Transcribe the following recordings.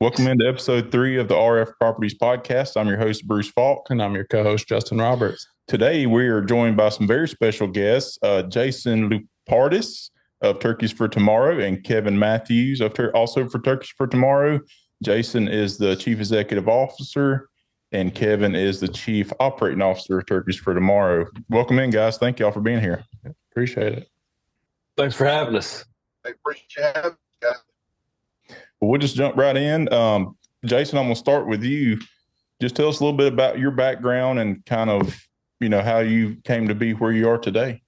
Welcome into episode 3 of the RF Properties podcast. I'm your host, Bruce Falk. And I'm your co-host, Justin Roberts. Today, we are joined by some very special guests, Jason Lupardis of Turkeys for Tomorrow and Kevin Matthews of also for Turkeys for Tomorrow. Jason is the Chief Executive Officer and Kevin is the Chief Operating Officer of Turkeys for Tomorrow. Welcome in, guys. Thank y'all for being here. Appreciate it. Thanks for having us. I appreciate having you. Well, we'll just jump right in. Jason, I'm going to start with you. Just tell us a little bit about your background and kind of, how you came to be where you are today.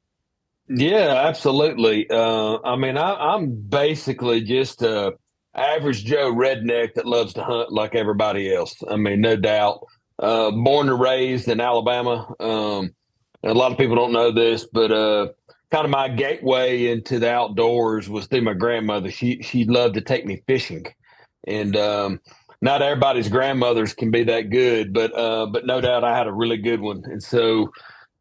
Yeah, absolutely. I'm basically just a average Joe redneck that loves to hunt like everybody else. I mean, no doubt. Born and raised in Alabama. A lot of people don't know this, but kind of my gateway into the outdoors was through my grandmother. She loved to take me fishing, and not everybody's grandmothers can be that good, but no doubt I had a really good one. And so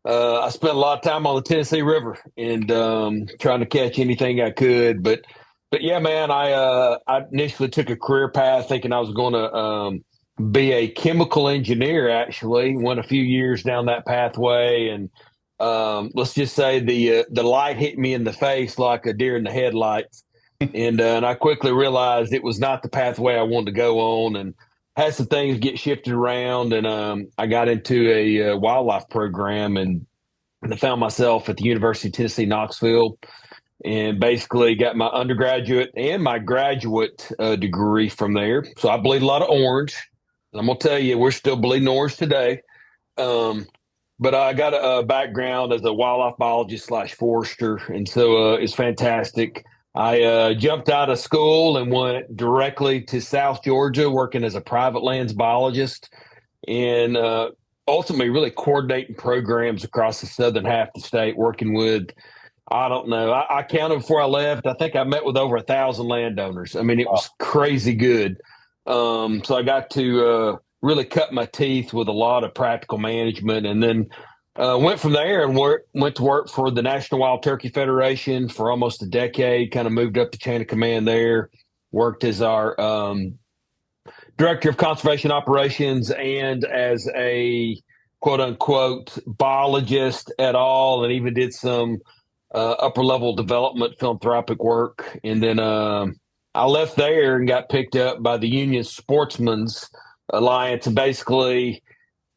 I spent a lot of time on the Tennessee River and trying to catch anything I could. But yeah, man, I initially took a career path thinking I was going to be a chemical engineer. Actually, went a few years down that pathway, and let's just say the light hit me in the face like a deer in the headlights, and I quickly realized it was not the pathway I wanted to go on, and had some things get shifted around, and I got into a wildlife program, and I found myself at the University of Tennessee, Knoxville, and basically got my undergraduate and my graduate degree from there. So I bleed a lot of orange. I'm going to tell you, we're still bleeding orange today. But I got a background as a wildlife biologist / forester, and so it's fantastic. I jumped out of school and went directly to South Georgia, working as a private lands biologist, and ultimately really coordinating programs across the southern half of the state, working with, I don't know, I counted before I left. I think I met with over 1,000 landowners. I mean, it was crazy good. So I got to really cut my teeth with a lot of practical management, and then went from there and went to work for the National Wild Turkey Federation for almost a decade, kind of moved up the chain of command there, worked as our director of conservation operations and as a quote unquote biologist at all, and even did some upper level development philanthropic work. And then I left there and got picked up by the Union Sportsmen's Alliance, and basically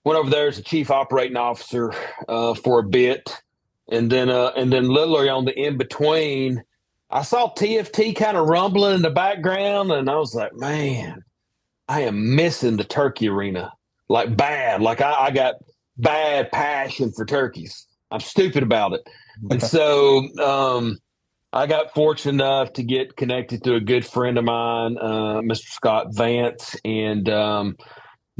went over there as a chief operating officer for a bit, and then literally on the in between, I saw TFT kind of rumbling in the background, and I was like, man, I am missing the turkey arena, like bad. Like I got bad passion for turkeys. I'm stupid about it, and so I got fortunate enough to get connected to a good friend of mine, Mr. Scott Vance, and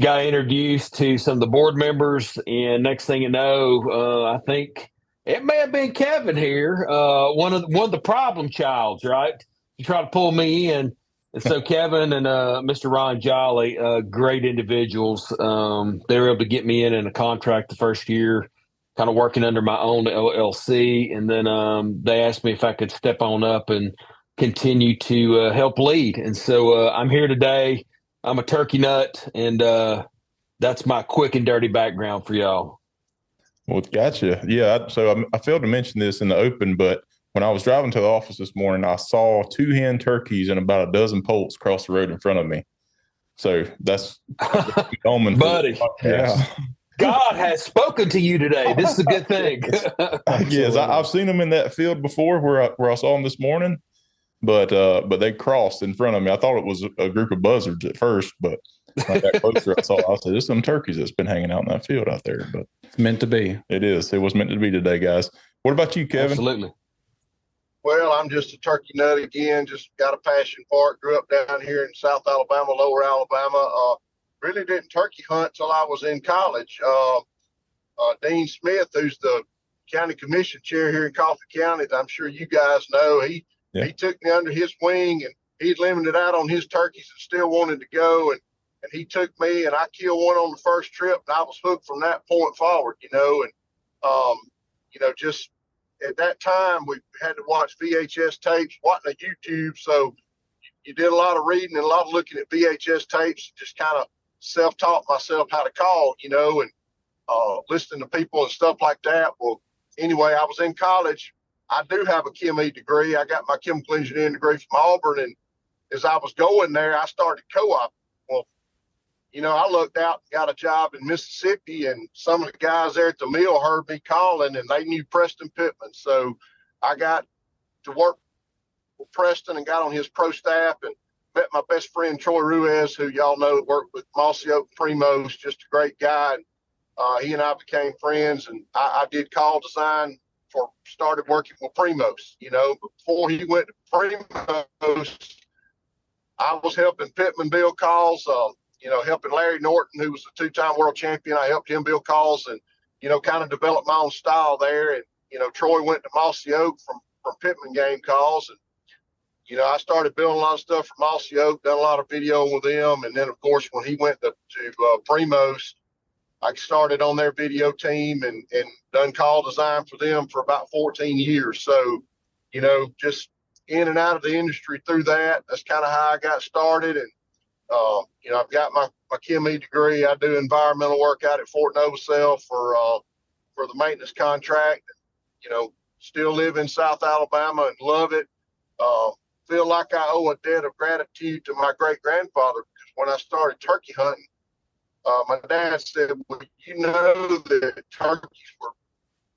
got introduced to some of the board members. And next thing you know, I think it may have been Kevin here, one of the problem childs, right? You try to pull me in. And so Kevin and Mr. Ron Jolly, great individuals. They were able to get me in a contract the first year, kind of working under my own LLC. And then they asked me if I could step on up and continue to help lead. And so I'm here today. I'm a turkey nut, and that's my quick and dirty background for y'all. Well, gotcha. Yeah. So I failed to mention this in the open, but when I was driving to the office this morning, I saw 2 hen turkeys and about a dozen poults cross the road in front of me. So that's omen, buddy. Yeah. God has spoken to you today. This is a good thing. Yes, I've seen them in that field before where I saw them this morning, but they crossed in front of me. I thought it was a group of buzzards at first, but when I got closer, I said, "There's some turkeys that's been hanging out in that field out there." But it's meant to be. It is. It was meant to be today, guys. What about you, Kevin? Absolutely. Well, I'm just a turkey nut again. Just got a passion for it. Grew up down here in South Alabama, Lower Alabama. Really didn't turkey hunt till I was in college. Dean Smith, who's the county commission chair here in Coffee County, I'm sure you guys know, he took me under his wing, and he'd limited out on his turkeys and still wanted to go. And he took me, and I killed one on the first trip, and I was hooked from that point forward, and just at that time we had to watch VHS tapes, watching the YouTube. So you did a lot of reading and a lot of looking at VHS tapes, just kind of self-taught myself how to call, and listening to people and stuff like that. Well, anyway, I was in college. I do have a ChemE degree. I got my chemical engineering degree from Auburn. And as I was going there, I started co-op. Well, I looked out and got a job in Mississippi, and some of the guys there at the mill heard me calling, and they knew Preston Pittman. So I got to work with Preston and got on his pro staff and met my best friend, Troy Ruiz, who y'all know worked with Mossy Oak Primos, just a great guy. He and I became friends, and I did call design started working with Primos. Before he went to Primos, I was helping Pittman build calls, helping Larry Norton, who was a two-time world champion. I helped him build calls and, kind of develop my own style there. And, Troy went to Mossy Oak from Pittman game calls. And, I started building a lot of stuff for Mossy Oak, done a lot of video with them. And then, of course, when he went to Primos, I started on their video team and done call design for them for about 14 years. So, just in and out of the industry through that. That's kind of how I got started. And, I've got my ChemE degree. I do environmental work out at Fort Novacell for the maintenance contract. Still live in South Alabama and love it. Feel like I owe a debt of gratitude to my great-grandfather, because when I started turkey hunting, my dad said, well, that turkeys were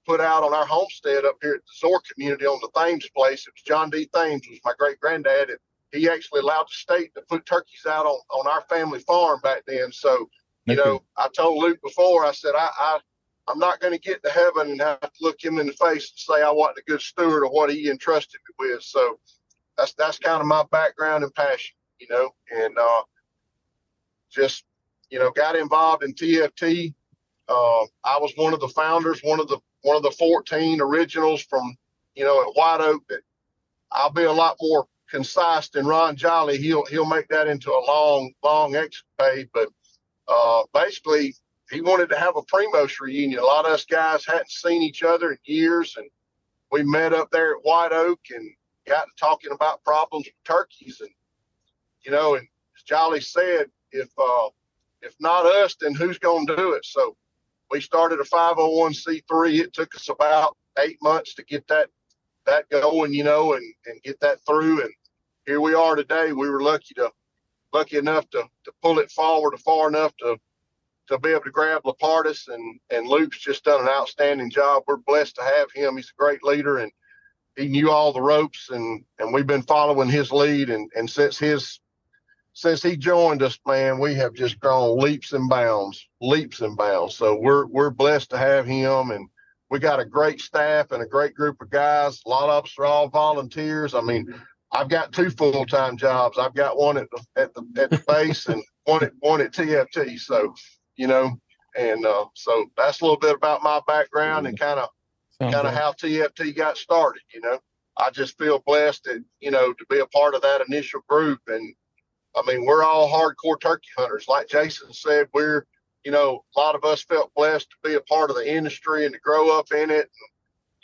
put out on our homestead up here at the Zor community on the Thames place. It was John D. Thames, was my great-granddad, and he actually allowed the state to put turkeys out on our family farm back then. So, I told Luke before, I said, I'm not going to get to heaven and have to look him in the face and say I wasn't a good steward of what he entrusted me with. So that's kind of my background and passion, and just, got involved in TFT. I was one of the founders, one of the 14 originals from, at White Oak. That I'll be a lot more concise than Ron Jolly. He'll make that into a long escapade. But basically, he wanted to have a Primos reunion. A lot of us guys hadn't seen each other in years, and we met up there at White Oak and got to talking about problems with turkeys. And and as Jolly said, if not us, then who's going to do it? So we started a 501c3. It took us about 8 months to get that going, and get that through. And here we are today. We were lucky enough to pull it forward far enough to be able to grab Lupardis, and Luke's just done an outstanding job. We're blessed to have him. He's a great leader, and he knew all the ropes, and we've been following his lead. And since he joined us, man, we have just grown leaps and bounds. So we're blessed to have him, and we got a great staff and a great group of guys. A lot of us are all volunteers. I mean, I've got 2 full-time jobs. I've got one at the base and one at TFT. So, so that's a little bit about my background and kind of how TFT got started. I just feel blessed that, to be a part of that initial group. And I mean, we're all hardcore turkey hunters. Like Jason said, we're, a lot of us felt blessed to be a part of the industry and to grow up in it.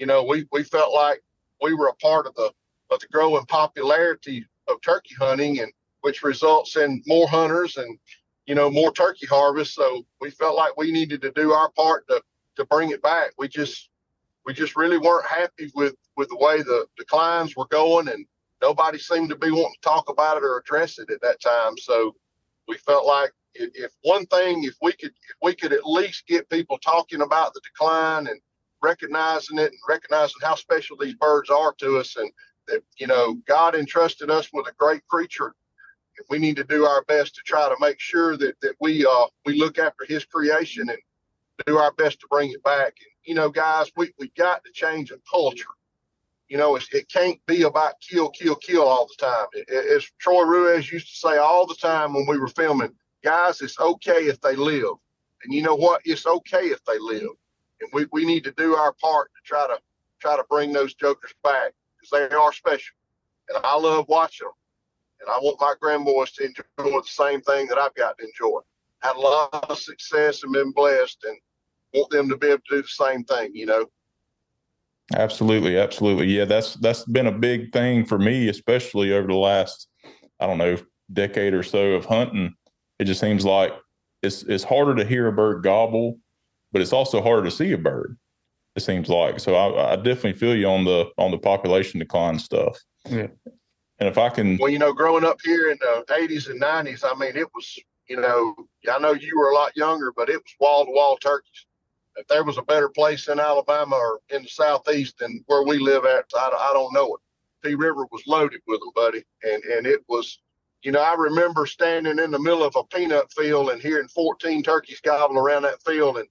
And, we felt like we were a part of the growing popularity of turkey hunting, and which results in more hunters and, more turkey harvest. So we felt like we needed to do our part to bring it back. We just really weren't happy with the way the declines were going, and nobody seemed to be wanting to talk about it or address it at that time. So we felt like if we could at least get people talking about the decline and recognizing it and recognizing how special these birds are to us, and that, God entrusted us with a great creature. We need to do our best to try to make sure that we look after his creation and do our best to bring it back. And, guys, we got to change the culture. It can't be about kill all the time. As Troy Ruiz used to say all the time when we were filming, guys, it's okay if they live. And you know what? It's okay if they live. And we need to do our part to try to bring those jokers back, because they are special. And I love watching them. And I want my grandboys to enjoy the same thing that I've got to enjoy. Had a lot of success and been blessed, and want them to be able to do the same thing, Absolutely. Yeah, that's been a big thing for me, especially over the last I don't know, decade or so of hunting, it just seems like it's harder to hear a bird gobble, but it's also harder to see a bird. It seems like. So I definitely feel you on the population decline stuff. Yeah. And if I can, Well, growing up here in the 80s and 90s, I mean, it was, I know you were a lot younger, but it was wall to wall turkeys. If there was a better place in Alabama or in the Southeast than where we live at, I don't know it. P River was loaded with them, buddy. And it was, I remember standing in the middle of a peanut field and hearing 14 turkeys gobble around that field. And,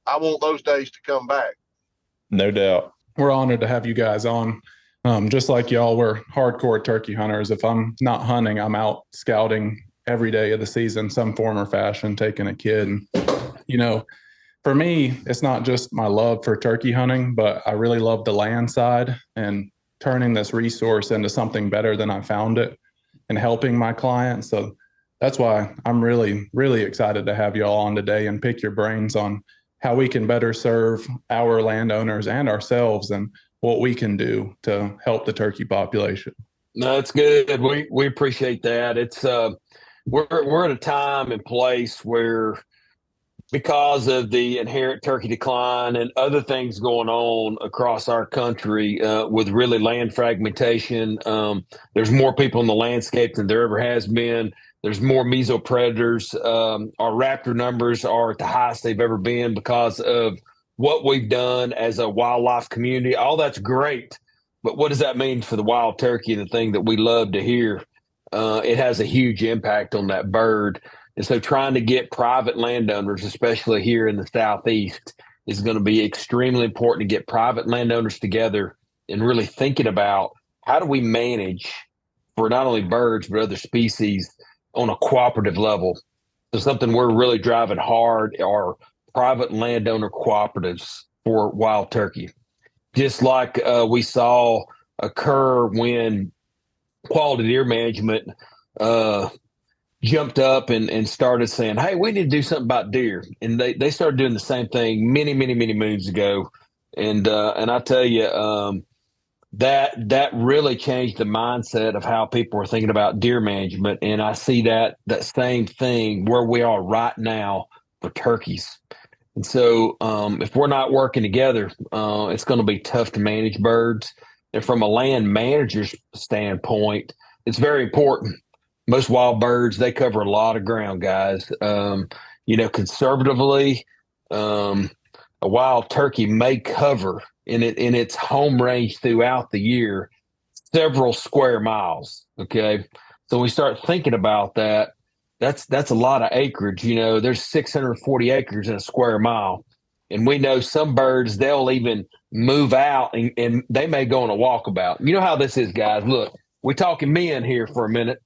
I want those days to come back. no doubt. We're honored to have you guys on. Just like y'all, we're hardcore turkey hunters. If I'm not hunting, I'm out scouting every day of the season, some form or fashion, taking a kid. And, for me, it's not just my love for turkey hunting, but I really love the land side and turning this resource into something better than I found it and helping my clients. So that's why I'm really, really excited to have y'all on today and pick your brains on how we can better serve our landowners and ourselves and what we can do to help the turkey population. No, that's good. We appreciate that. It's we're at a time and place where, because of the inherent turkey decline and other things going on across our country with really land fragmentation, there's more people in the landscape than there ever has been. There's more mesopredators. Our raptor numbers are at the highest they've ever been because of what we've done as a wildlife community. All that's great, but what does that mean for the wild turkey, the thing that we love to hear? It has a huge impact on that bird. And so trying to get private landowners, especially here in the Southeast, is going to be extremely important to get private landowners together and really thinking about how do we manage for not only birds, but other species on a cooperative level. So something we're really driving hard are private landowner cooperatives for wild turkey. Just like we saw occur when quality deer management jumped up and started saying, hey, we need to do something about deer. And they started doing the same thing many, many, many moons ago. And I tell you, that really changed the mindset of how people were thinking about deer management. And I see that same thing where we are right now for turkeys. And so if we're not working together, it's going to be tough to manage birds. And from a land manager's standpoint, it's very important. Most wild birds, they cover a lot of ground, guys. Conservatively, a wild turkey may cover in its home range throughout the year several square miles. Okay, so we start thinking about that. That's a lot of acreage. There's 640 acres in a square mile, and we know some birds, they'll even move out and they may go on a walkabout. You know how this is, guys. Look, we're talking men here for a minute.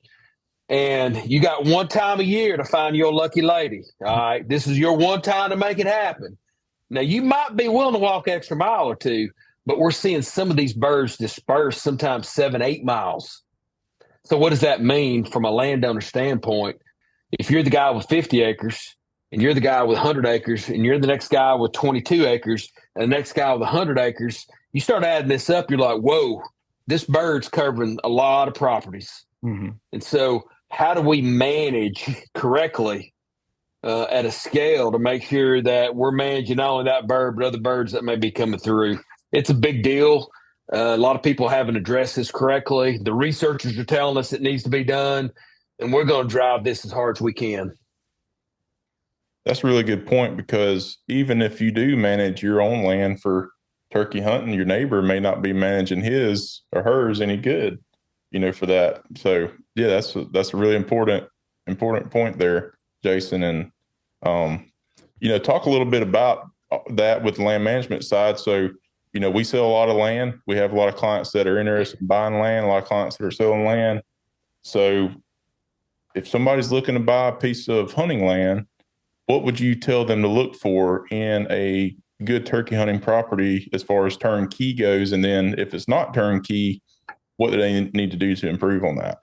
And you got one time a year to find your lucky lady. All right. This is your one time to make it happen. Now, you might be willing to walk an extra mile or two, but we're seeing some of these birds disperse sometimes 7-8 miles. So what does that mean from a landowner standpoint? If you're the guy with 50 acres and you're the guy with 100 acres and you're the next guy with 22 acres and the next guy with 100 acres, you start adding this up, you're like, whoa, this bird's covering a lot of properties. Mm-hmm. And so how do we manage correctly at a scale to make sure that we're managing not only that bird, but other birds that may be coming through? It's a big deal. A lot of people haven't addressed this correctly. The researchers are telling us it needs to be done, and we're going to drive this as hard as we can. That's a really good point, because even if you do manage your own land for turkey hunting, your neighbor may not be managing his or hers any good, for that. So yeah, that's a really important point there, Jason. And, talk a little bit about that with the land management side. So, we sell a lot of land. We have a lot of clients that are interested in buying land, a lot of clients that are selling land. So if somebody's looking to buy a piece of hunting land, what would you tell them to look for in a good turkey hunting property as far as turnkey goes? And then if it's not turnkey, what do they need to do to improve on that?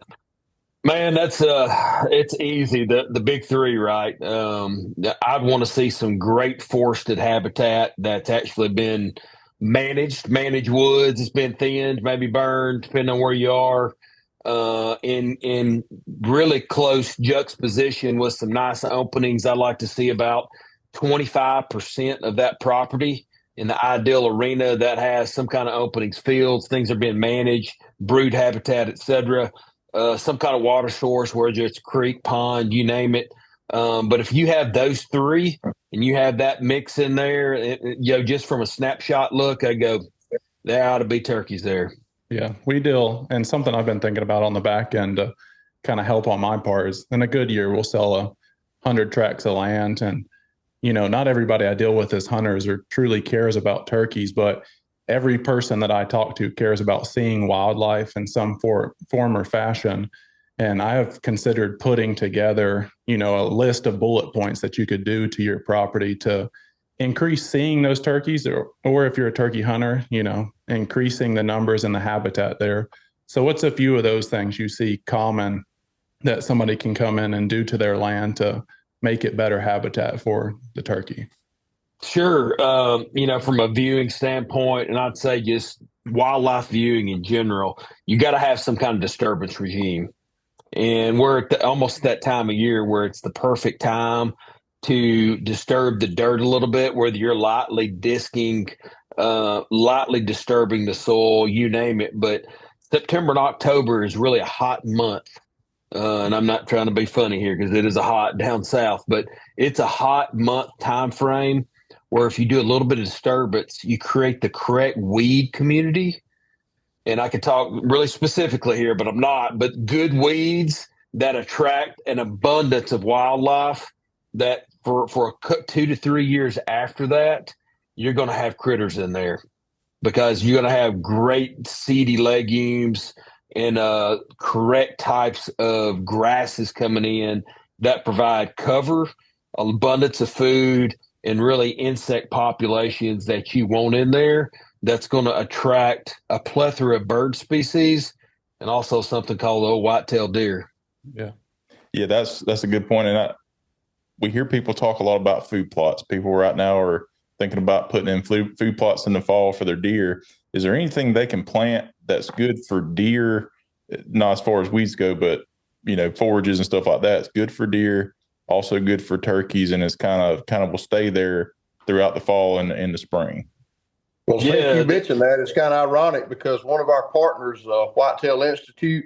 Man, it's easy. The big three, right? I'd want to see some great forested habitat that's actually been managed woods. It's been thinned, maybe burned, depending on where you are. in really close juxtaposition with some nice openings. I like to see about 25% of that property in the ideal arena that has some kind of openings, fields, things are being managed, brood habitat, etc. Some kind of water source, whether it's creek, pond, you name it. But if you have those three and you have that mix in there, just from a snapshot look, I go, there ought to be turkeys there. Yeah, we deal, and something I've been thinking about on the back end to kind of help on my part is in a good year, we'll sell 100 tracts of land. And, not everybody I deal with as hunters or truly cares about turkeys, but every person that I talk to cares about seeing wildlife in some form or fashion. And I have considered putting together, a list of bullet points that you could do to your property to increase seeing those turkeys, or if you're a turkey hunter, increasing the numbers and the habitat there. So what's a few of those things you see common that somebody can come in and do to their land to make it better habitat for the turkey? Sure. From a viewing standpoint, and I'd say just wildlife viewing in general, you got to have some kind of disturbance regime. And we're at almost that time of year where it's the perfect time to disturb the dirt a little bit, whether you're lightly disking, lightly disturbing the soil, you name it. But September and October is really a hot month. And I'm not trying to be funny here because it is a hot down south, but it's a hot month time frame where if you do a little bit of disturbance, you create the correct weed community. And I could talk really specifically here, but I'm not. But good weeds that attract an abundance of wildlife that for 2 to 3 years after that, you're going to have critters in there because you're going to have great seedy legumes and correct types of grasses coming in that provide cover, abundance of food, and really insect populations that you want in there. That's going to attract a plethora of bird species and also something called the old white-tailed deer. Yeah, that's a good point. And we hear people talk a lot about food plots. People right now are thinking about putting in food plots in the fall for their deer. Is there anything they can plant that's good for deer? Not as far as weeds go, but forages and stuff like that. It's good for deer, also good for turkeys, and it's kind of will stay there throughout the fall and in the spring. Well, since you mentioned that, it's kind of ironic because one of our partners, Whitetail Institute,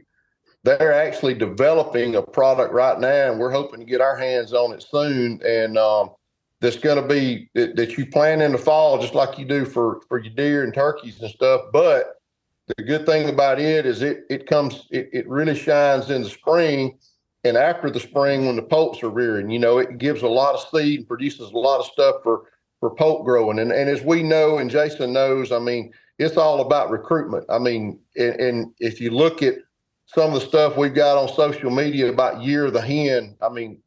they're actually developing a product right now, and we're hoping to get our hands on it soon. And that's going to be that you plant in the fall, just like you do for your deer and turkeys and stuff. But the good thing about it is it really shines in the spring and after the spring when the poults are rearing. It gives a lot of seed and produces a lot of stuff for poult growing. And as we know, and Jason knows, it's all about recruitment. And if you look at some of the stuff we've got on social media about Year of the Hen,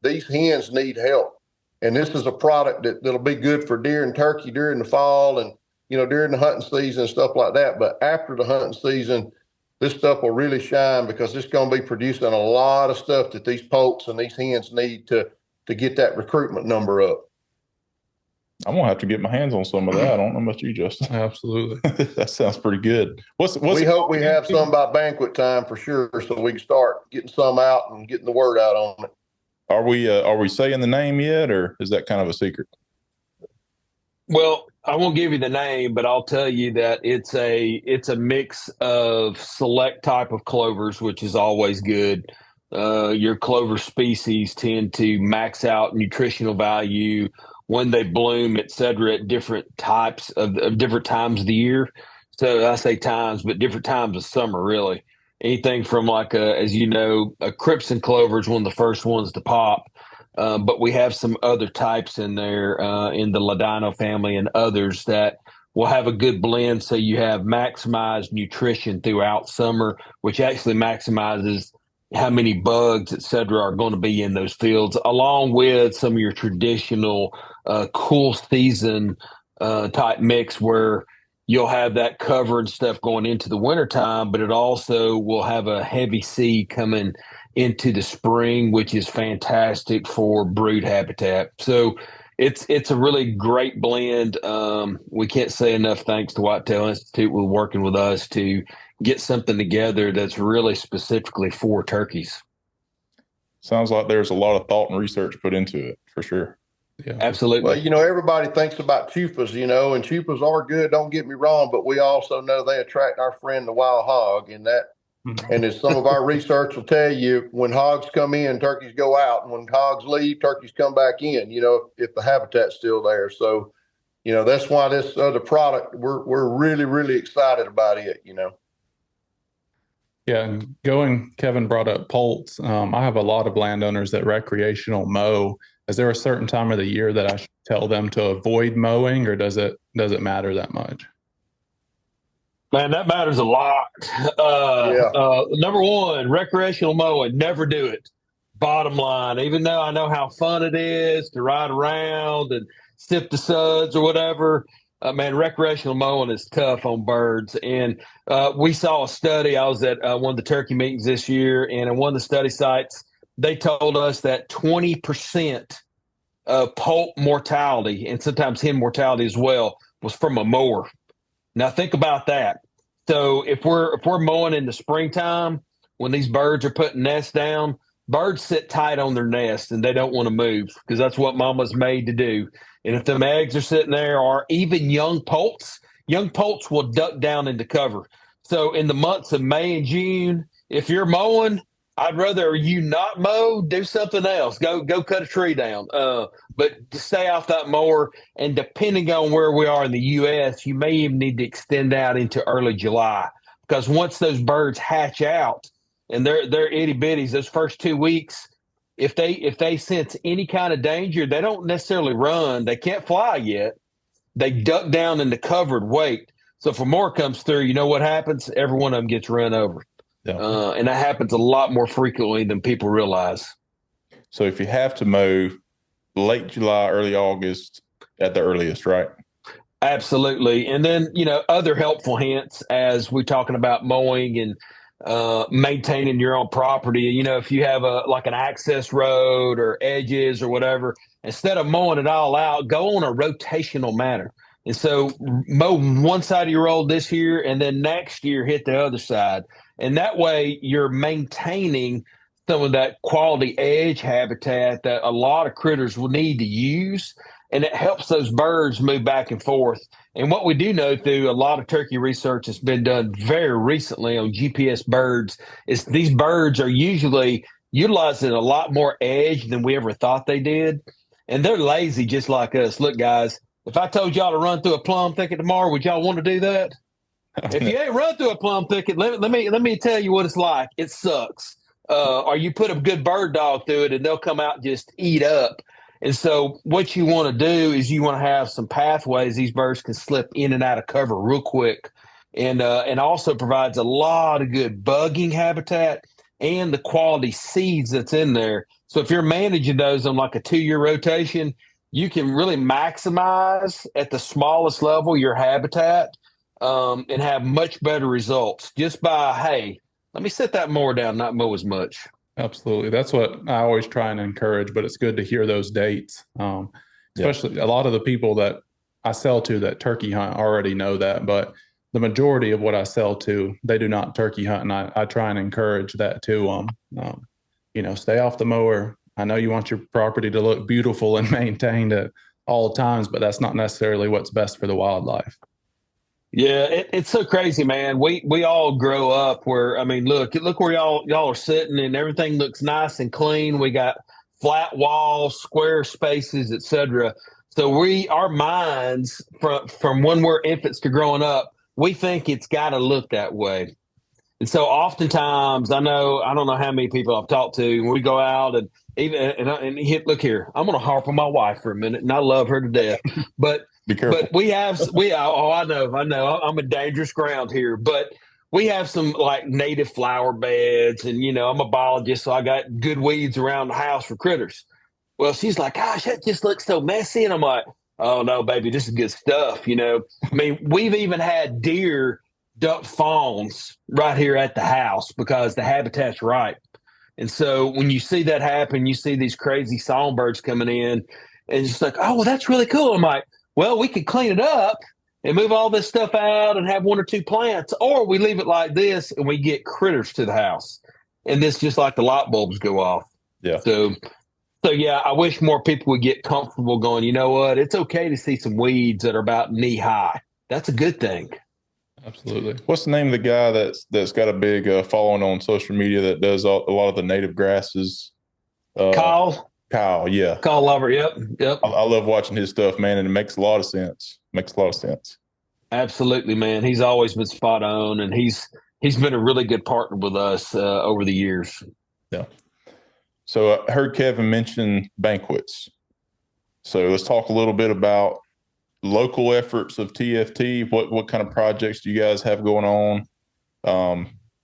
these hens need help. And this is a product that'll be good for deer and turkey during the fall and, during the hunting season and stuff like that. But after the hunting season, this stuff will really shine because it's going to be producing a lot of stuff that these poults and these hens need to get that recruitment number up. I'm gonna have to get my hands on some of that. I don't know about you, Justin. Absolutely. That sounds pretty good. We hope we have some by banquet time for sure, so we can start getting some out and getting the word out on it. Are we saying the name yet, or is that kind of a secret? Well, I won't give you the name, but I'll tell you that it's a mix of select type of clovers, which is always good. Your clover species tend to max out nutritional value when they bloom, et cetera, at different types of different times of the year. So I say times, but different times of summer, really. Anything from as you know, a crimson clover is one of the first ones to pop. But we have some other types in there in the Ladino family and others that will have a good blend. So you have maximized nutrition throughout summer, which actually maximizes how many bugs, et cetera, are going to be in those fields, along with some of your traditional cool season type mix where you'll have that cover and stuff going into the wintertime, but it also will have a heavy seed coming into the spring, which is fantastic for brood habitat. So it's a really great blend. We can't say enough thanks to Whitetail Institute with working with us to get something together that's really specifically for turkeys. Sounds like there's a lot of thought and research put into it, for sure. Yeah. Absolutely. Well, everybody thinks about chupas, and chupas are good. Don't get me wrong, but we also know they attract our friend the wild hog, and as some of our research will tell you, when hogs come in, turkeys go out, and when hogs leave, turkeys come back in. If the habitat's still there. So, that's why this other product we're really, really excited about it. Yeah, and Kevin brought up poults. I have a lot of landowners that recreational mow. Is there a certain time of the year that I should tell them to avoid mowing, or does it matter that much? Man, that matters a lot. Number one, recreational mowing, never do it. Bottom line, even though I know how fun it is to ride around and sip the suds or whatever, man, recreational mowing is tough on birds. And we saw a study. I was at one of the turkey meetings this year, and in one of the study sites, they told us that 20% of poult mortality, and sometimes hen mortality as well, was from a mower. Now think about that. So if we're mowing in the springtime, when these birds are putting nests down, birds sit tight on their nest and they don't want to move because that's what mama's made to do. And if them eggs are sitting there, or even young poults will duck down into cover. So in the months of May and June, if you're mowing, I'd rather you not mow, do something else. Go cut a tree down. But to stay off that mower, and depending on where we are in the U.S., you may even need to extend out into early July, because once those birds hatch out and they're itty bitties, those first 2 weeks, if they sense any kind of danger, they don't necessarily run. They can't fly yet. They duck down into covered wait. So if a mower comes through, you know what happens? Every one of them gets run over. Yeah. And that happens a lot more frequently than people realize. So if you have to mow, late July, early August at the earliest, right? Absolutely. And then, other helpful hints as we're talking about mowing and maintaining your own property. If you have an access road or edges or whatever, instead of mowing it all out, go on a rotational manner. And so mow one side of your road this year, and then next year hit the other side. And that way you're maintaining some of that quality edge habitat that a lot of critters will need to use. And it helps those birds move back and forth. And what we do know through a lot of turkey research that's been done very recently on GPS birds is these birds are usually utilizing a lot more edge than we ever thought they did. And they're lazy just like us. Look, guys, if I told y'all to run through a plum thicket tomorrow, would y'all want to do that? If you ain't run through a plum thicket, let me tell you what it's like. It sucks. Or you put a good bird dog through it, and they'll come out and just eat up. And so what you want to do is you want to have some pathways these birds can slip in and out of cover real quick, and also provides a lot of good bugging habitat and the quality seeds that's in there. So if you're managing those on like a 2-year rotation, you can really maximize at the smallest level your habitat, and have much better results just by, hey, let me set that mower down, not mow as much. Absolutely. That's what I always try and encourage, but it's good to hear those dates. Especially a lot of the people that I sell to that turkey hunt already know that, but the majority of what I sell to, they do not turkey hunt. And I try and encourage that to stay off the mower. I know you want your property to look beautiful and maintained at all times, but that's not necessarily what's best for the wildlife. Yeah, it's so crazy, man. We all grow up where, look where y'all are sitting, and everything looks nice and clean. We got flat walls, square spaces, etc. So our minds from when we're infants to growing up, we think it's got to look that way. And so oftentimes, I don't know how many people I've talked to, and we go out and look here, I'm going to harp on my wife for a minute, and I love her to death, but. Be careful. But I know, I'm in dangerous ground here, but we have some like native flower beds, and I'm a biologist, so I got good weeds around the house for critters. Well, she's like, gosh, that just looks so messy. And I'm like, oh no, baby, this is good stuff. We've even had deer dump fawns right here at the house because the habitat's right. And so when you see that happen, you see these crazy songbirds coming in, and it's just like, oh, well, that's really cool. I'm like, well, we could clean it up and move all this stuff out and have one or two plants, or we leave it like this and we get critters to the house, and this just like the light bulbs go off. Yeah. So yeah, I wish more people would get comfortable going, you know what? It's okay to see some weeds that are about knee high. That's a good thing. Absolutely. What's the name of the guy that's got a big following on social media that does a lot of the native grasses? Kyle, yeah. Kyle Lover. Yep. I love watching his stuff, man, and it makes a lot of sense. Absolutely, man. He's always been spot on, and he's been a really good partner with us over the years. Yeah. So I heard Kevin mention banquets. So let's talk a little bit about local efforts of TFT. What kind of projects do you guys have going on?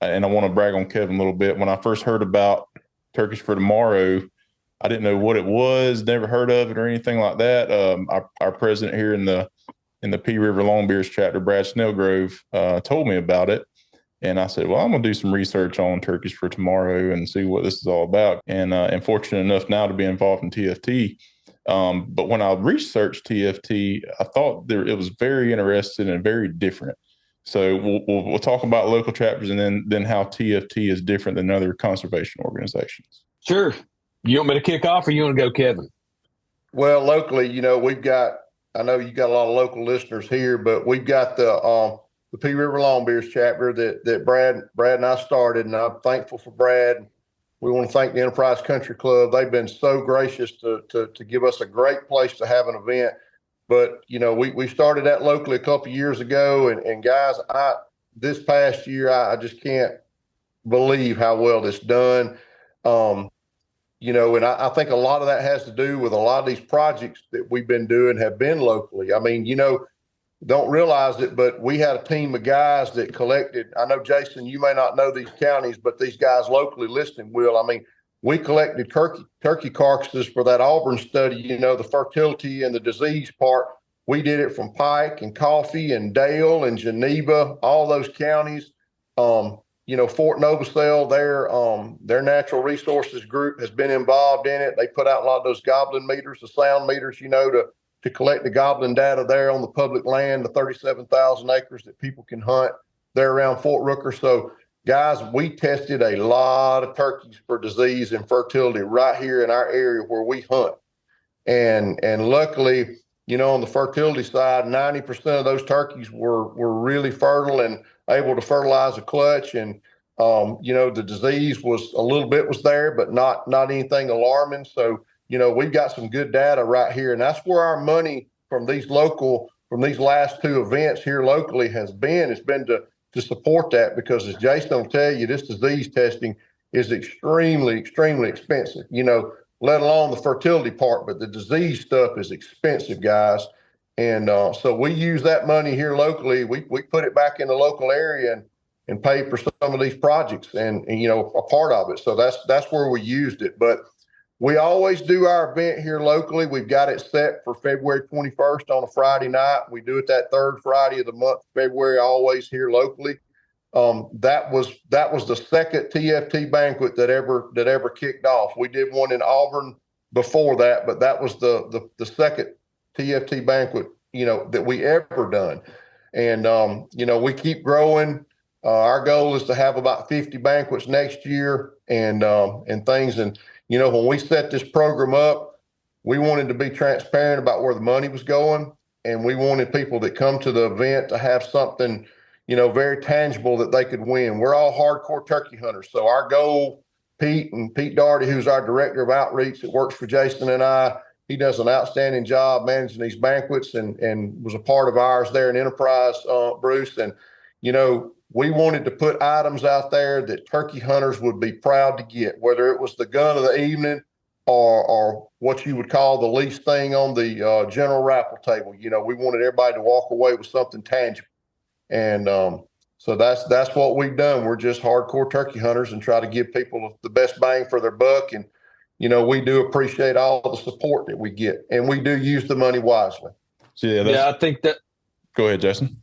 And I want to brag on Kevin a little bit. When I first heard about Turkeys for Tomorrow, I didn't know what it was, never heard of it or anything like that. Our president here in the P River Longbeards chapter, Brad Snellgrove, told me about it. And I said, well, I'm going to do some research on Turkeys for Tomorrow and see what this is all about. And fortunate enough now to be involved in TFT. But when I researched TFT, I thought it was very interesting and very different. So we'll talk about local chapters and then how TFT is different than other conservation organizations. Sure. You want me to kick off, or you want to go, Kevin? Well, locally, I know you got a lot of local listeners here, but we've got the P River Longbeards chapter that Brad and I started, and I'm thankful for Brad. We want to thank the Enterprise Country Club. They've been so gracious to give us a great place to have an event. But, we started that locally a couple of years ago, and guys, this past year, I just can't believe how well it's done. And I think a lot of that has to do with a lot of these projects that we've been doing have been locally. I mean, don't realize it, but we had a team of guys that collected. I know, Jason, you may not know these counties, but these guys locally listening will. I mean, we collected turkey carcasses for that Auburn study, the fertility and the disease part. We did it from Pike and Coffee and Dale and Geneva, all those counties. Fort Novacell, their natural resources group has been involved in it. They put out a lot of those goblin meters, the sound meters, to collect the goblin data there on the public land, the 37,000 acres that people can hunt there around Fort Rooker. So, guys, we tested a lot of turkeys for disease and fertility right here in our area where we hunt. And luckily, on the fertility side, 90% of those turkeys were really fertile and able to fertilize a clutch. And, the disease was there, but not anything alarming. So, we've got some good data right here, and that's where our money from these last two events here locally has been. It's been to support that, because as Jason will tell you, this disease testing is extremely, extremely expensive, let alone the fertility part, but the disease stuff is expensive, guys. And so we use that money here locally. We put it back in the local area and pay for some of these projects and a part of it. So that's where we used it. But we always do our event here locally. We've got it set for February 21st on a Friday night. We do it that third Friday of the month, February, always here locally. That was the second TFT banquet that ever kicked off. We did one in Auburn before that, but that was the second TFT banquet, that we ever done. And, we keep growing. Our goal is to have about 50 banquets next year and things. And, when we set this program up, we wanted to be transparent about where the money was going. And we wanted people that come to the event to have something, very tangible that they could win. We're all hardcore turkey hunters. So our goal, Pete Daugherty, who's our director of outreach that works for Jason and I, he does an outstanding job managing these banquets and was a part of ours there in Enterprise, Bruce. And, we wanted to put items out there that turkey hunters would be proud to get, whether it was the gun of the evening or what you would call the least thing on the general raffle table. We wanted everybody to walk away with something tangible. And so that's what we've done. We're just hardcore turkey hunters and try to give people the best bang for their buck. And, we do appreciate all the support that we get, and we do use the money wisely. So, yeah, I think that. Go ahead, Jason.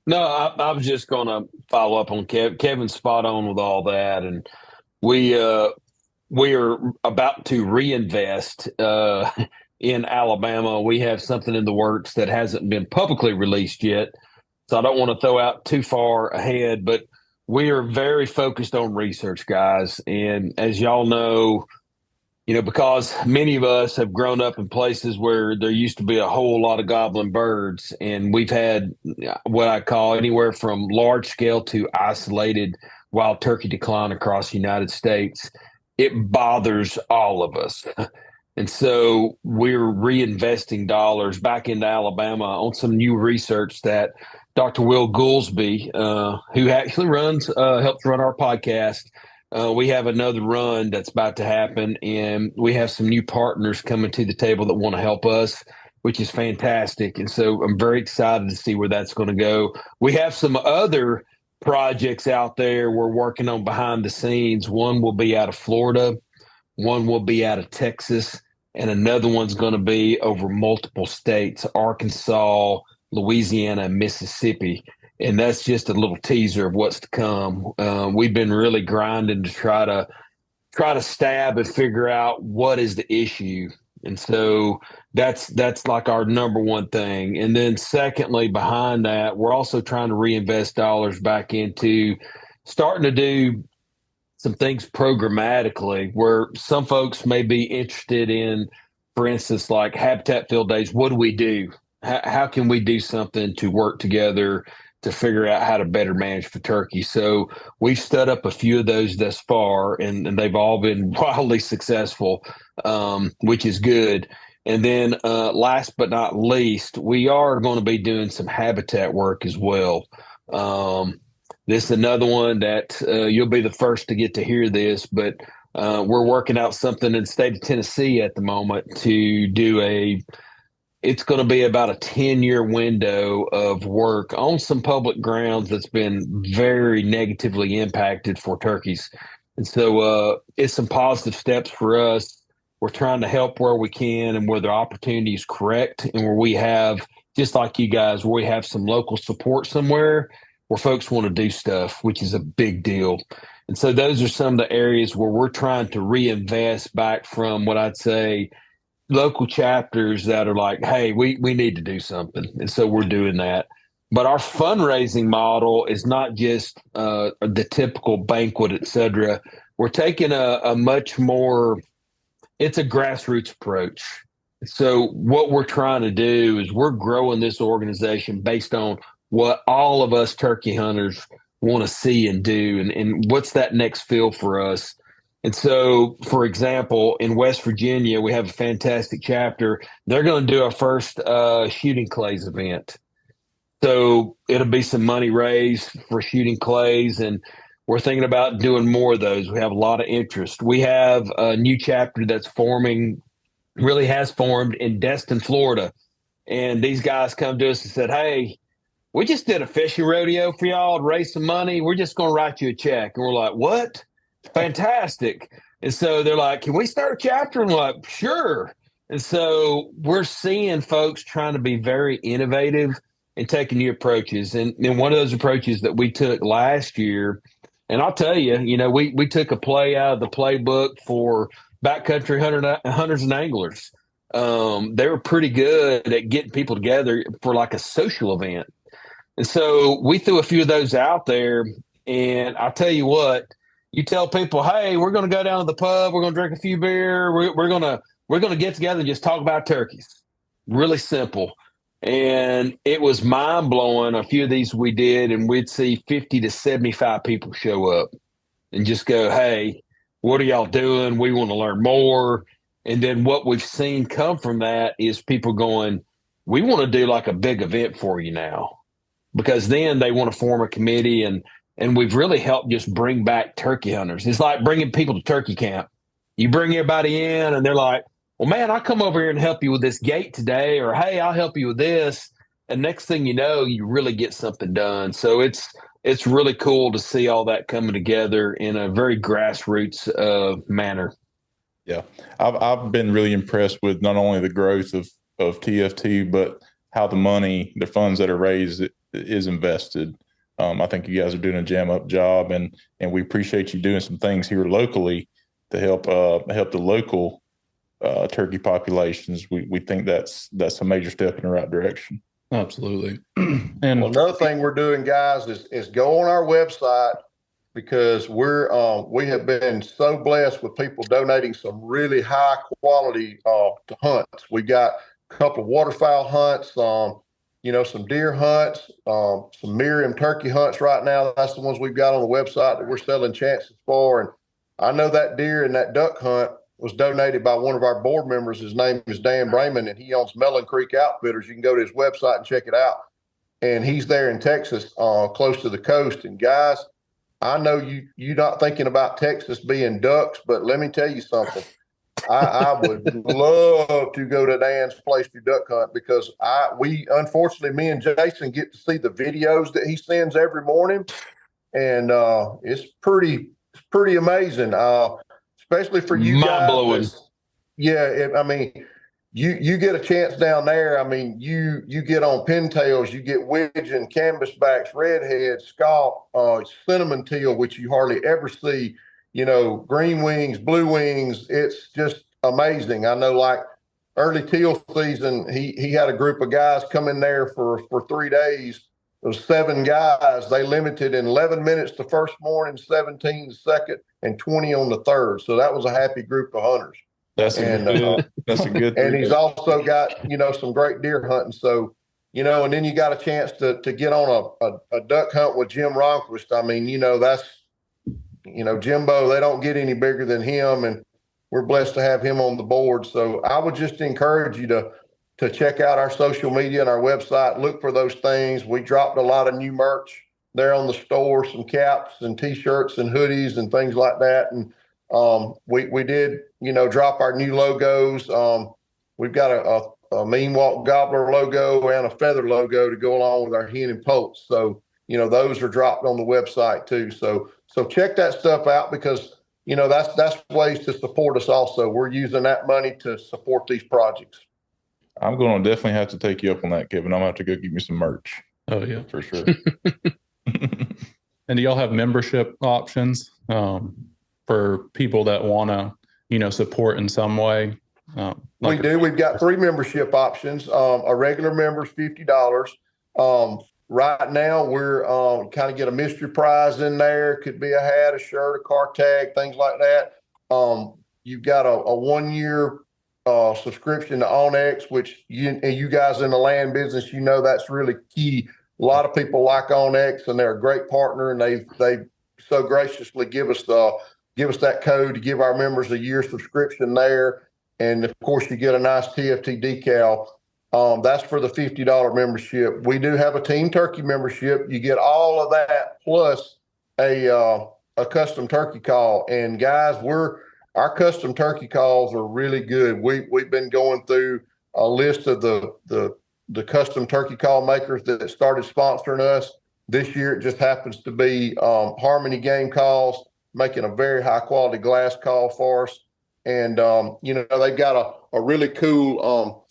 No, I was just going to follow up on Kevin's spot on with all that. And we are about to reinvest in Alabama. We have something in the works that hasn't been publicly released yet. So I don't want to throw out too far ahead, but we are very focused on research, guys. And as y'all know, because many of us have grown up in places where there used to be a whole lot of gobbling birds, and we've had what I call anywhere from large scale to isolated wild turkey decline across the United States. It bothers all of us. And so we're reinvesting dollars back into Alabama on some new research that Dr. Will Goolsby, who actually helps run our podcast, we have another run that's about to happen, and we have some new partners coming to the table that want to help us, which is fantastic. And so I'm very excited to see where that's going to go. We have some other projects out there we're working on behind the scenes. One will be out of Florida, one will be out of Texas, and another one's going to be over multiple states, Arkansas, Louisiana, and Mississippi. And that's just a little teaser of what's to come. We've been really grinding to try to stab and figure out what is the issue. And so that's like our number one thing. And then secondly, behind that, we're also trying to reinvest dollars back into starting to do some things programmatically where some folks may be interested in, for instance, like Habitat Field Days. What do we do? How can we do something to work together to figure out how to better manage for turkey? So we've stood up a few of those thus far, and they've all been wildly successful, which is good. And then last but not least, we are going to be doing some habitat work as well. This is another one that you'll be the first to get to hear this, but we're working out something in the state of Tennessee at the moment to do it's going to be about a 10-year window of work on some public grounds that's been very negatively impacted for turkeys. And so it's some positive steps for us. We're trying to help where we can and where the opportunity is correct, and where we have, just like you guys, where we have some local support somewhere where folks want to do stuff, which is a big deal. And so those are some of the areas where we're trying to reinvest back from what I'd say local chapters that are like, hey, we need to do something. And so we're doing that. But our fundraising model is not just the typical banquet, et cetera. We're taking a much more, it's a grassroots approach. So what we're trying to do is we're growing this organization based on what all of us turkey hunters want to see and do, and what's that next field for us. And so, for example, in West Virginia, we have a fantastic chapter. They're going to do our first shooting clays event. So it'll be some money raised for shooting clays, and we're thinking about doing more of those. We have a lot of interest. We have a new chapter that's forming, really has formed in Destin, Florida. And these guys come to us and said, hey, we just did a fishing rodeo for y'all to raise some money. We're just going to write you a check. And we're like, what? Fantastic. And so they're like, can we start a chapter? And we're like, sure. And so we're seeing folks trying to be very innovative and taking new approaches. And one of those approaches that we took last year, and I'll tell you, we took a play out of the playbook for backcountry hunters and anglers. They were pretty good at getting people together for like a social event. And so we threw a few of those out there. And I'll tell you what, you tell people, hey, we're going to go down to the pub. We're going to drink a few beer. We're going to get together and just talk about turkeys. Really simple. And it was mind blowing. A few of these we did, and we'd see 50 to 75 people show up and just go, hey, what are y'all doing? We want to learn more. And then what we've seen come from that is people going, we want to do like a big event for you now, because then they want to form a committee, and we've really helped just bring back turkey hunters. It's like bringing people to turkey camp. You bring everybody in and they're like, well, man, I'll come over here and help you with this gate today, or, hey, I'll help you with this. And next thing you know, you really get something done. So it's really cool to see all that coming together in a very grassroots manner. Yeah, I've been really impressed with not only the growth of TFT, but how the funds that are raised is invested. I think you guys are doing a jam up job, and we appreciate you doing some things here locally to help the local turkey populations. We think that's a major step in the right direction. Absolutely. And And another thing we're doing, guys, is go on our website, because we have been so blessed with people donating some really high quality to hunts. We got a couple of waterfowl hunts, some deer hunts, some Miriam turkey hunts right now. That's the ones we've got on the website that we're selling chances for. And I know that deer and that duck hunt was donated by one of our board members. His name is Dan Brayman, and he owns Mellon Creek Outfitters. You can go to his website and check it out. And he's there in Texas, close to the coast. And guys, I know you're not thinking about Texas being ducks, but let me tell you something. I would love to go to Dan's place to duck hunt, because unfortunately, me and Jason get to see the videos that he sends every morning, and it's pretty amazing. Especially for you guys. Yeah, you get a chance down there. I mean, you get on pintails, you get widgeon, canvasbacks, redheads, scaup, cinnamon teal, which you hardly ever see. Green wings, blue wings. It's just amazing. I know, like early teal season, he had a group of guys come in there for 3 days. It was 7 guys. They limited in 11 minutes the first morning, 17 the second, and 20 on the third. So that was a happy group of hunters. That's a good. And he's also got, some great deer hunting. So, and then you got a chance to get on a duck hunt with Jim Ronquist. I mean, that's, Jimbo, they don't get any bigger than him, and we're blessed to have him on the board. So I would just encourage you to check out our social media and our website. Look for those things. We dropped a lot of new merch there on the store, some caps and T-shirts and hoodies and things like that. And we did, drop our new logos. We've got a Mean Walk Gobbler logo and a feather logo to go along with our hen and poults. So, those are dropped on the website too. So check that stuff out, because, that's ways to support us also. We're using that money to support these projects. I'm going to definitely have to take you up on that, Kevin. I'm going to have to go get me some merch. Oh, yeah. For sure. And do y'all have membership options for people that want to, support in some way? We do. We've got 3 membership options. A regular member's $50. Right now, we're kind of get a mystery prize in there. Could be a hat, a shirt, a car tag, things like that. You've got a 1-year subscription to OnX, which you guys in the land business, that's really key. A lot of people like OnX, and they're a great partner, and they so graciously give us that code to give our members a year subscription there. And of course, you get a nice TFT decal. That's for the $50 membership. We do have a team turkey membership. You get all of that plus a custom turkey call. And guys, our custom turkey calls are really good. We've been going through a list of the custom turkey call makers that started sponsoring us. This year, it just happens to be Harmony Game Calls, making a very high quality glass call for us. And, they've got a really cool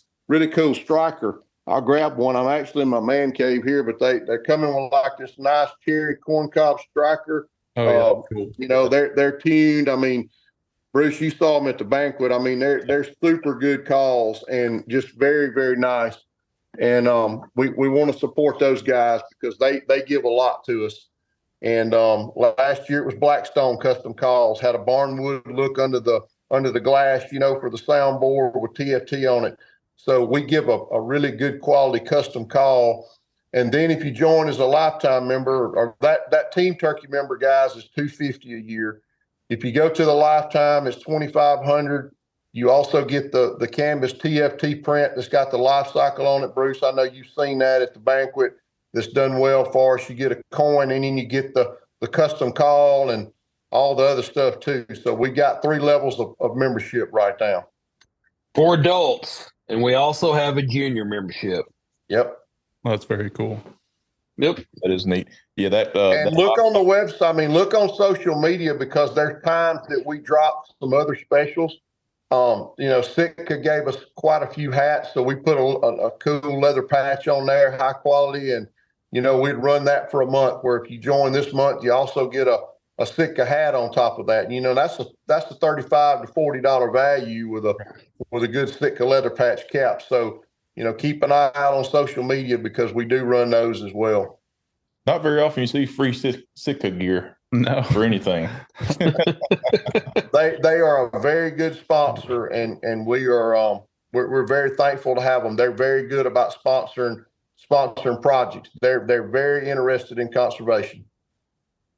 striker. I'll grab one. I'm actually in my man cave here, but they're coming with like this nice cherry corncob striker. Oh, yeah. Cool. They're tuned. I mean, Bruce, you saw them at the banquet. I mean, they're super good calls and just very, very nice. And we want to support those guys because they give a lot to us. And last year it was Blackstone Custom Calls, had a barnwood look under the glass, for the soundboard with TFT on it. So we give a really good quality custom call. And then if you join as a lifetime member, or that team turkey member, guys, is $250 a year. If you go to the lifetime, it's $2,500. You also get the canvas TFT print that's got the life cycle on it. Bruce, I know you've seen that at the banquet. That's done well for us. You get a coin, and then you get the custom call and all the other stuff too. So we got 3 levels of membership right now. For adults, and we also have a junior membership. Yep. That's very cool. Yep. That is neat. Yeah, and look on the website. I mean, look on social media, because there's times that we drop some other specials. Sitka gave us quite a few hats, so we put a cool leather patch on there, high quality, and we'd run that for a month. Where if you join this month, you also get a a Sitka hat on top of that. That's a $35 to $40 value with a good Sitka leather patch cap. So, keep an eye out on social media because we do run those as well. Not very often you see free Sitka gear. No, for anything. They are a very good sponsor, and we're very thankful to have them. They're very good about sponsoring projects. They're very interested in conservation.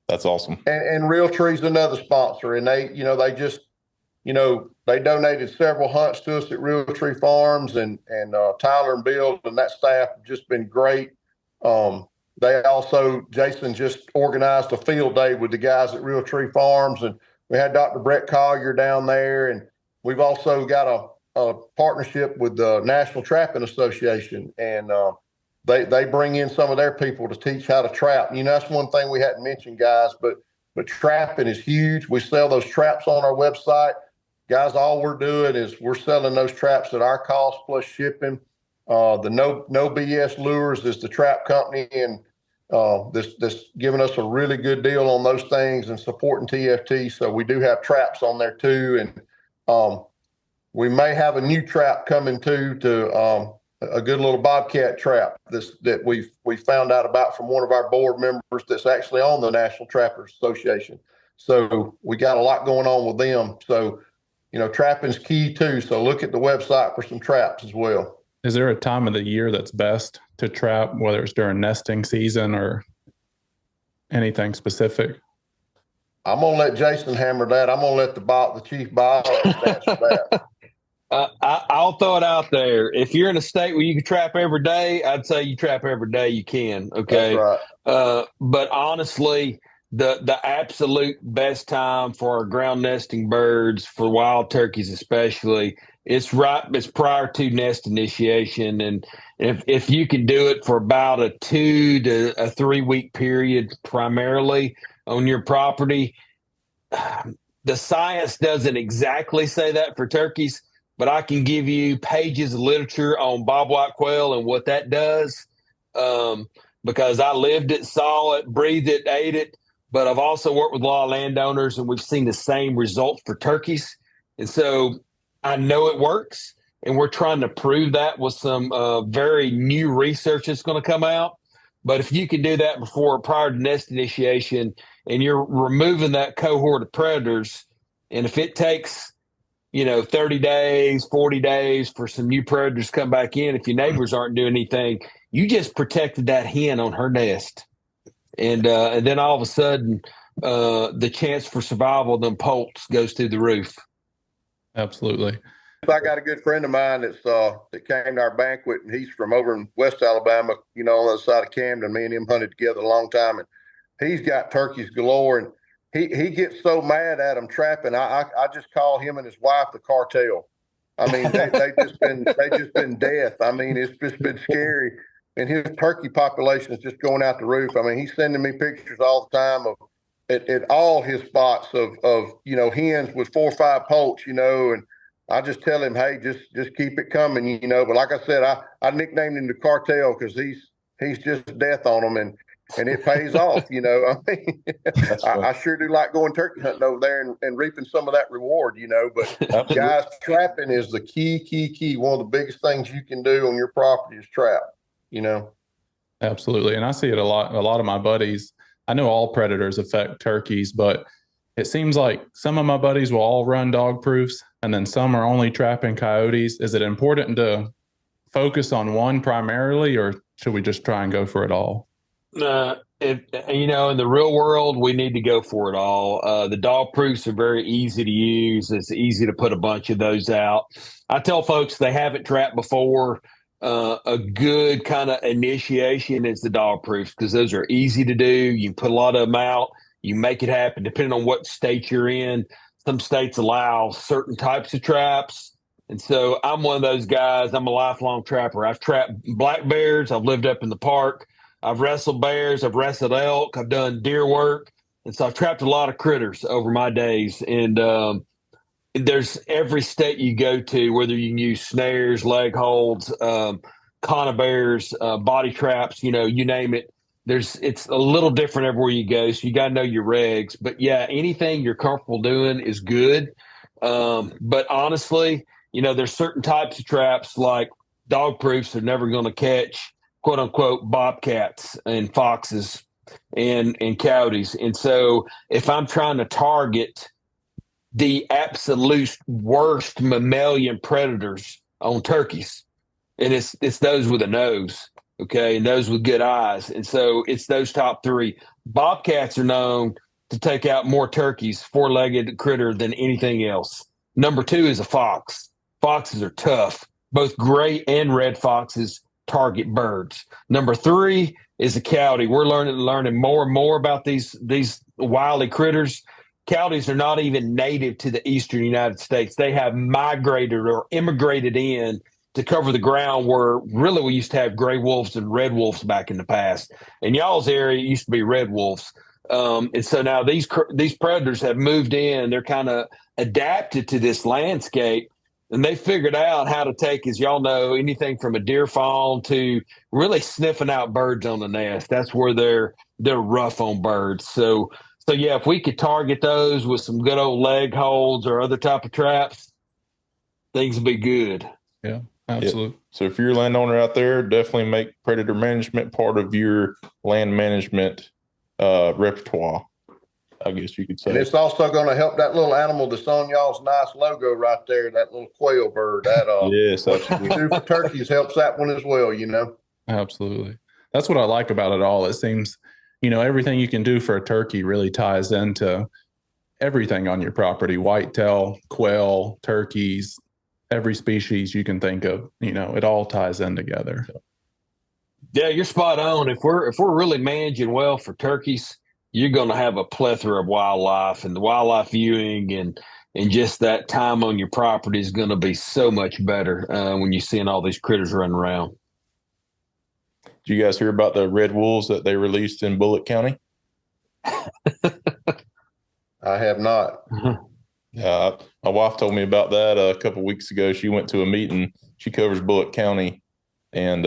That's awesome. And Realtree's another sponsor, and they donated several hunts to us at Realtree Farms, and Tyler and Bill and that staff have just been great. Jason just organized a field day with the guys at Realtree Farms, and we had Dr. Brett Collier down there, and we've also got a partnership with the National Trapping Association, and they bring in some of their people to teach how to trap. That's one thing we hadn't mentioned, guys, but trapping is huge. We sell those traps on our website. Guys, all we're doing is we're selling those traps at our cost plus shipping. The no BS Lures is the trap company, and this giving us a really good deal on those things and supporting TFT. So we do have traps on there too, and we may have a new trap coming to a good little bobcat trap that we found out about from one of our board members that's actually on the National Trappers Association. So we got a lot going on with them. So trapping's key too. So look at the website for some traps as well. Is there a time of the year that's best to trap, whether it's during nesting season or anything specific? I'm going to let Jason hammer that. I'm going to let the chief biologist answer that. I'll throw it out there. If you're in a state where you can trap every day, I'd say you trap every day you can. Okay. That's right. But honestly, the absolute best time for our ground nesting birds, for wild turkeys especially, it's prior to nest initiation. And if you can do it for about a 2 to a 3 week period, primarily on your property, the science doesn't exactly say that for turkeys, but I can give you pages of literature on bobwhite quail and what that does, because I lived it, saw it, breathed it, ate it. But I've also worked with a lot of landowners, and we've seen the same results for turkeys. And so I know it works, and we're trying to prove that with some very new research that's going to come out. But if you can do that prior to nest initiation, and you're removing that cohort of predators, and if it takes 30 days, 40 days for some new predators to come back in, if your neighbors aren't doing anything, you just protected that hen on her nest. And then all of a sudden, the chance for survival of them poults goes through the roof. Absolutely. I got a good friend of mine that came to our banquet, and he's from over in West Alabama, on the other side of Camden. Me and him hunted together a long time, and he's got turkeys galore, and he gets so mad at them trapping. I just call him and his wife the cartel. I mean, they just been death. I mean, it's just been scary. And his turkey population is just going out the roof. I mean, he's sending me pictures all the time of at all his spots of hens with 4 or 5 poults, and I just tell him, hey, just keep it coming, But like I said, I nicknamed him the cartel because he's just death on them, and it pays off, I mean, I sure do like going turkey hunting over there and reaping some of that reward, But guys, trapping is the key. One of the biggest things you can do on your property is trap. Absolutely. And I see it a lot of my buddies. I know all predators affect turkeys, but it seems like some of my buddies will all run dog proofs, and then some are only trapping coyotes. Is it important to focus on one primarily, or should we just try and go for it all? In the real world, we need to go for it all. The dog proofs are very easy to use. It's easy to put a bunch of those out. I tell folks they haven't trapped before. A good kind of initiation is the dog proofs, because those are easy to do. You can put a lot of them out. You make it happen depending on what state you're in. Some states allow certain types of traps. And so I'm one of those guys. I'm a lifelong trapper. I've trapped black bears. I've lived up in the park. I've wrestled bears. I've wrestled elk. I've done deer work. And so I've trapped a lot of critters over my days. And there's every state you go to, whether you can use snares, leg holds, conibears, body traps, you name it. it's a little different everywhere you go. So you got to know your regs. But yeah, anything you're comfortable doing is good. But honestly, there's certain types of traps like dog proofs are never going to catch quote unquote bobcats and foxes and coyotes. And so if I'm trying to target the absolute worst mammalian predators on turkeys, and it's those with a nose, okay, and those with good eyes. And so it's those top three. Bobcats are known to take out more turkeys, four-legged critter, than anything else. Number two is a fox. Foxes are tough. Both gray and red foxes target birds. Number three is a coyote. We're learning more and more about these wily critters. Coyotes are not even native to the eastern United States. They have migrated or immigrated in to cover the ground where really we used to have gray wolves and red wolves back in the past. In y'all's area, it used to be red wolves. And so now these predators have moved in. They're kind of adapted to this landscape, and they figured out how to take, as y'all know, anything from a deer fawn to really sniffing out birds on the nest. That's where they're rough on birds. So yeah, if we could target those with some good old leg holds or other type of traps, things would be good. Yeah, absolutely. Yep. So if you're a landowner out there, definitely make predator management part of your land management repertoire, I guess you could say. And it's also going to help that little animal that's on y'all's nice logo right there, that little quail bird. That yes, what we do for turkeys helps that one as well, Absolutely. That's what I like about it all. It seems, everything you can do for a turkey really ties into everything on your property: whitetail, quail, turkeys, every species you can think of. It all ties in together. Yeah, you're spot on. If we're really managing well for turkeys, you're going to have a plethora of wildlife, and the wildlife viewing and just that time on your property is going to be so much better when you're seeing all these critters running around. Did you guys hear about the red wolves that they released in Bullitt County? I have not. My wife told me about that a couple of weeks ago. She went to a meeting. She covers Bullitt County, and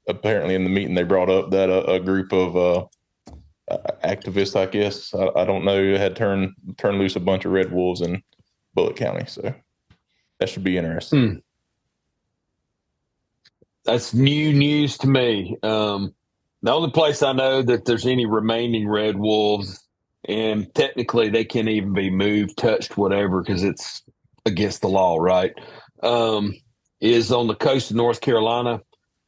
apparently in the meeting they brought up that a group of activists, I guess, I don't know, had turned loose a bunch of red wolves in Bullitt County. So that should be interesting. That's new news to me. The only place I know that there's any remaining red wolves, and technically they can't even be moved, touched, whatever, because it's against the law, right? Is on the coast of North Carolina,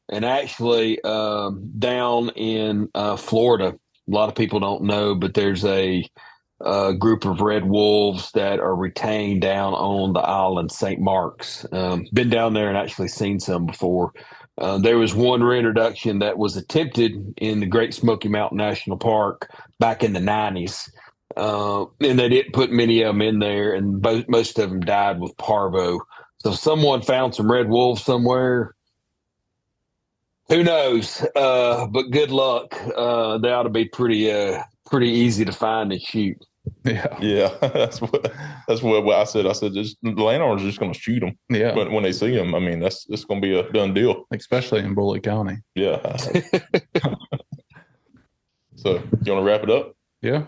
and actually down in Florida. A lot of people don't know, but there's a group of red wolves that are retained down on the island St. Mark's. Been down there and actually seen some before. There was one reintroduction that was attempted in the Great Smoky Mountain National Park back in the 90s. And they didn't put many of them in there, and most of them died with parvo. So if someone found some red wolves somewhere, who knows? But good luck. They ought to be pretty easy to find and shoot. Yeah. That's what I said. I said, the landowners are just going to shoot them. Yeah. When they see them, I mean, it's going to be a done deal. Especially in Bullitt County. Yeah. So you want to wrap it up? Yeah.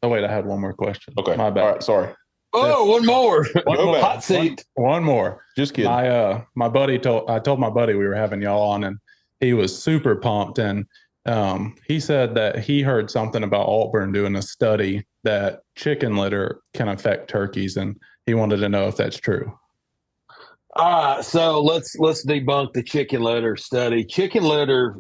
Oh wait, I had one more question. Okay. My bad. All right. Sorry. Oh, one more. Hot seat. One more. Just kidding. My buddy I told my buddy we were having y'all on, and he was super pumped. And he said that he heard something about Auburn doing a study that chicken litter can affect turkeys, and he wanted to know if that's true. All right, so let's debunk the chicken litter study. Chicken litter,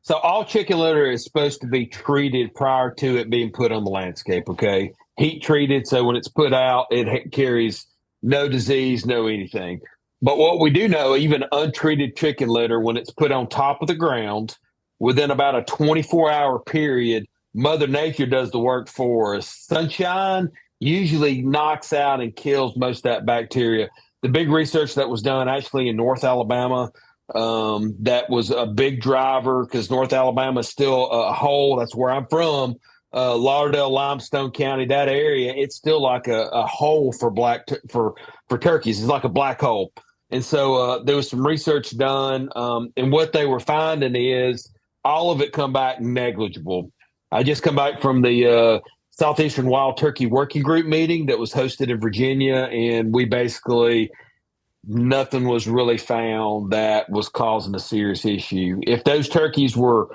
so all chicken litter is supposed to be treated prior to it being put on the landscape, okay? Heat treated, so when it's put out, it carries no disease, no anything. But what we do know, even untreated chicken litter, when it's put on top of the ground, within about a 24-hour period, Mother Nature does the work for us. Sunshine usually knocks out and kills most of that bacteria. The big research that was done actually in North Alabama, that was a big driver because North Alabama is still a hole. That's where I'm from. Lauderdale, Limestone County, that area, it's still like a hole for for turkeys. It's like a black hole. And so there was some research done, and what they were finding is all of it come back negligible. I just come back from the Southeastern Wild Turkey Working Group meeting that was hosted in Virginia, and we basically nothing was really found that was causing a serious issue. If those turkeys were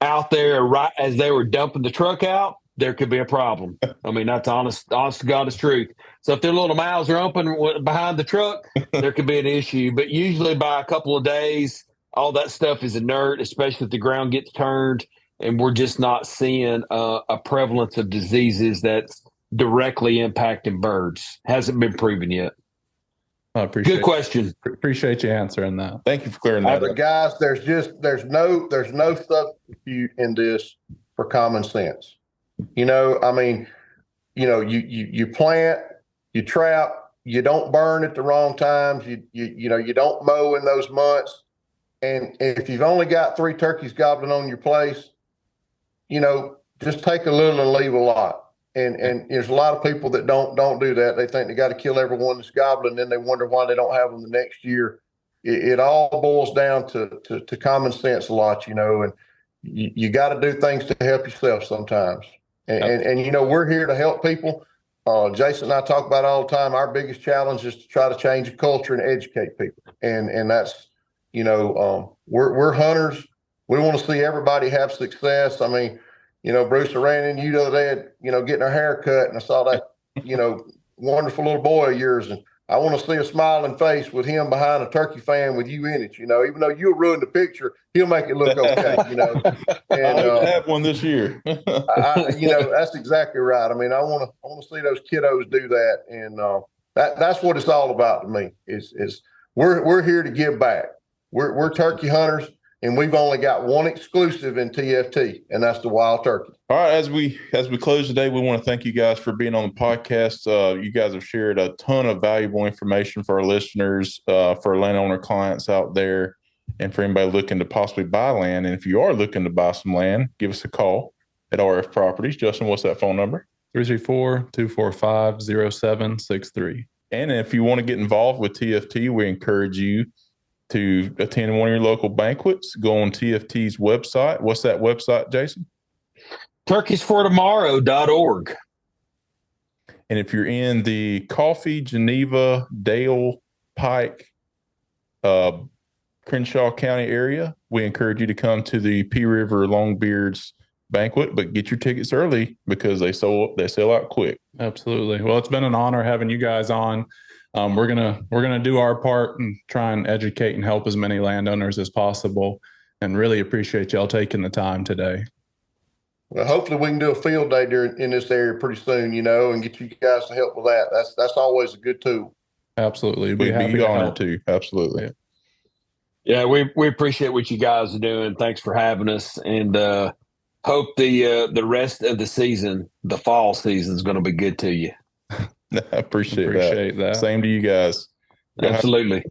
out there right as they were dumping the truck out, there could be a problem. I mean, that's honest to God's truth. So if their little mouths are open behind the truck, there could be an issue. But usually by a couple of days, all that stuff is inert, especially if the ground gets turned, and we're just not seeing a prevalence of diseases that's directly impacting birds. Hasn't been proven yet. I appreciate Good question. Appreciate you answering that. Thank you for clearing that But up. guys, there's no substitute in this for common sense. I mean, you plant, you trap, you don't burn at the wrong times. You don't mow in those months. And if you've only got 3 turkeys gobbling on your place, just take a little and leave a lot. And there's a lot of people that don't do that. They think they got to kill everyone that's gobbling, and then they wonder why they don't have them the next year. It all boils down to common sense a lot, and you got to do things to help yourself sometimes. And we're here to help people. Jason and I talk about it all the time. Our biggest challenge is to try to change the culture and educate people. And that's, we're hunters. We want to see everybody have success. I mean, Bruce, I ran into you the other day, getting our hair cut, and I saw that, wonderful little boy of yours. And I want to see a smiling face with him behind a turkey fan with you in it. Even though you'll ruin the picture, he'll make it look okay. And I'll have one this year. that's exactly right. I mean, I want to see those kiddos do that, and that's what it's all about to me. Is we're here to give back. We're turkey hunters, and we've only got one exclusive in TFT, and that's the wild turkey. All right, as we close today, we want to thank you guys for being on the podcast. You guys have shared a ton of valuable information for our listeners, for landowner clients out there, and for anybody looking to possibly buy land. And if you are looking to buy some land, give us a call at RF Properties. Justin, what's that phone number? 334-245-0763. And if you want to get involved with TFT, we encourage you to attend one of your local banquets. Go on TFT's website. What's that website, Jason? turkeysfortomorrow.org. And if you're in the Coffee, Geneva, Dale, Pike, Crenshaw County area, we encourage you to come to the P River Longbeards banquet, but get your tickets early because they sell out quick. Absolutely. Well, it's been an honor having you guys on. We're gonna do our part and try and educate and help as many landowners as possible, and really appreciate y'all taking the time today. Well, hopefully we can do a field day in this area pretty soon, and get you guys to help with that. That's always a good tool. Absolutely. We'd be honored to. Absolutely. Yeah, we appreciate what you guys are doing. Thanks for having us, and hope the rest of the season, the fall season, is going to be good to you. I appreciate that. Same to you guys. Absolutely.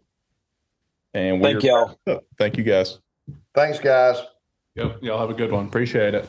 And thank y'all. Thank you guys. Thanks, guys. Yep. Y'all have a good one. Appreciate it.